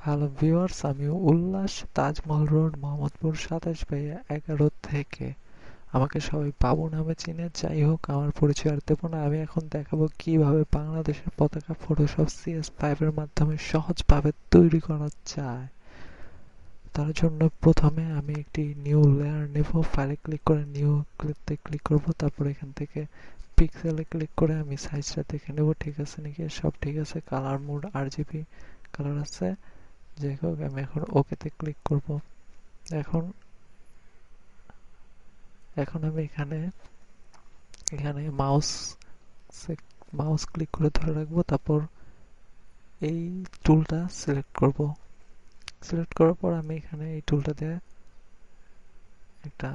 Hello viewers, আমি উল্লাস, Taj Mahal road, Mohammadpur 27/11 থেকে। আমাকে সবাই বাবু নামে চিনে। যাই হোক, আমার পরিচয় আর দেবো না। আমি এখন দেখাবো কিভাবে বাংলাদেশের পতাকা ফটোশপ CS5 এর মাধ্যমে সহজভাবে তৈরি করা যায়। তার জন্য প্রথমে আমি একটি নিউ লেয়ার নেব। ফাইলে ক্লিক করে নিউ ক্লিক করব। তারপর এখান থেকে পিক্সেলে ক্লিক করে আমি সাইজটা দেখে নেব ঠিক আছে নাকি। সব ঠিক আছে। কালার মোড RGB কালার আছে। যাই হোক, আমি এখন ওকেতে ক্লিক করব। এখন এখন আমি এখানে এখানে মাউস ক্লিক করে ধরে রাখবো। তারপর এই টুলটা সিলেক্ট করব। সিলেক্ট করার পর আমি এখানে এই টুলটা দিয়ে একটা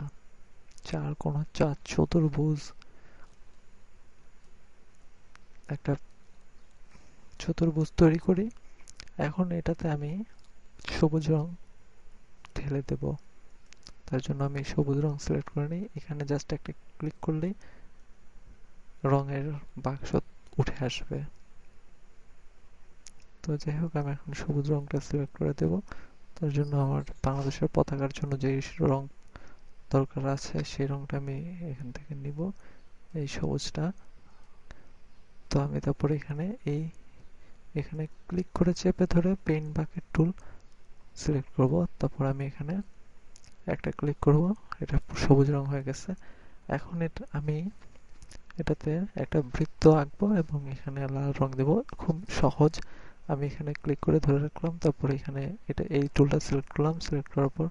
চতুর্ভুজ একটা চতুর্ভুজ তৈরি করি। এখন এটাতে আমি সবুজ রং ঢেলে দেব। তার জন্য আমি সবুজ রং সিলেক্ট করে নিই। এখানে জাস্ট একটা ক্লিক করলেই রঙের বাক্স উঠে আসবে। তো যাই হোক, আমি এখন সবুজ রংটা সিলেক্ট করে দেব। তার জন্য আমার বাংলাদেশের পতাকার জন্য যে রং দরকার আছে সেই রংটা আমি এখান থেকে নিব, এই সবুজটা। তো আমি তারপরে এখানে ক্লিক করে চেপে ধরে পেইন্ট বাকেট টুল সিলেক্ট করব। তারপর আমি এখানে একটা ক্লিক করব। এটা সবুজ রং হয়ে গেছে। এখন আমি এটাতে একটা বৃত্ত আঁকবো এবং এখানে লাল রং দেব। খুব সহজ। আমি এখানে ক্লিক করে ধরে রাখলাম। তারপর এখানে এই টুলটা সিলেক্ট করলাম। সিলেক্ট করার পর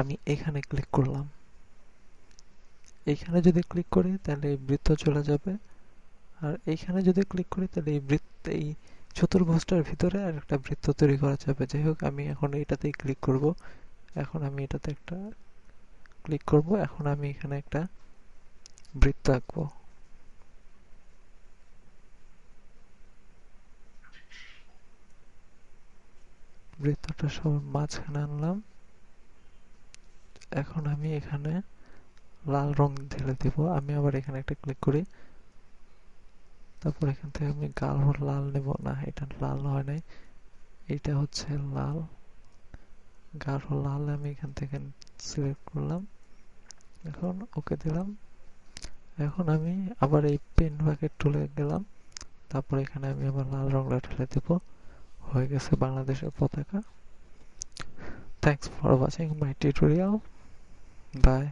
আমি এখানে ক্লিক করলাম। এইখানে যদি ক্লিক করি তাহলে এই বৃত্ত চলে যাবে। আর এইখানে যদি ক্লিক করি তাহলে এই চতুর্ভুজটার ভিতরে আর একটা বৃত্ত তৈরি করা যাবে। যাই হোক, আমি এখন এটাতেই ক্লিক করব। এখন আমি এটাতে একটা ক্লিক করব। এখন আমি এখানে একটা বৃত্ত আঁকবো। বৃত্তটা সবার মাঝখানে আনলাম। এখন আমি এখানে লাল রং ঢেলে দিব। আমি আবার এখানে একটা ক্লিক করি। তারপর এখান থেকে আমি গাঢ় লাল নেব। না, এটা লাল হয় নাই, এটা হচ্ছে লাল। গাঢ় লাল আমি এখান থেকে সিলেক্ট করলাম। এখন ওকে দিলাম। এখন আমি আবার এই পেন বাকেট টুলে গেলাম। তারপর এখানে আমি আবার লাল রংটা ঢেলে দেব। হয়ে গেছে বাংলাদেশের পতাকা। Thanks for watching my tutorial. By.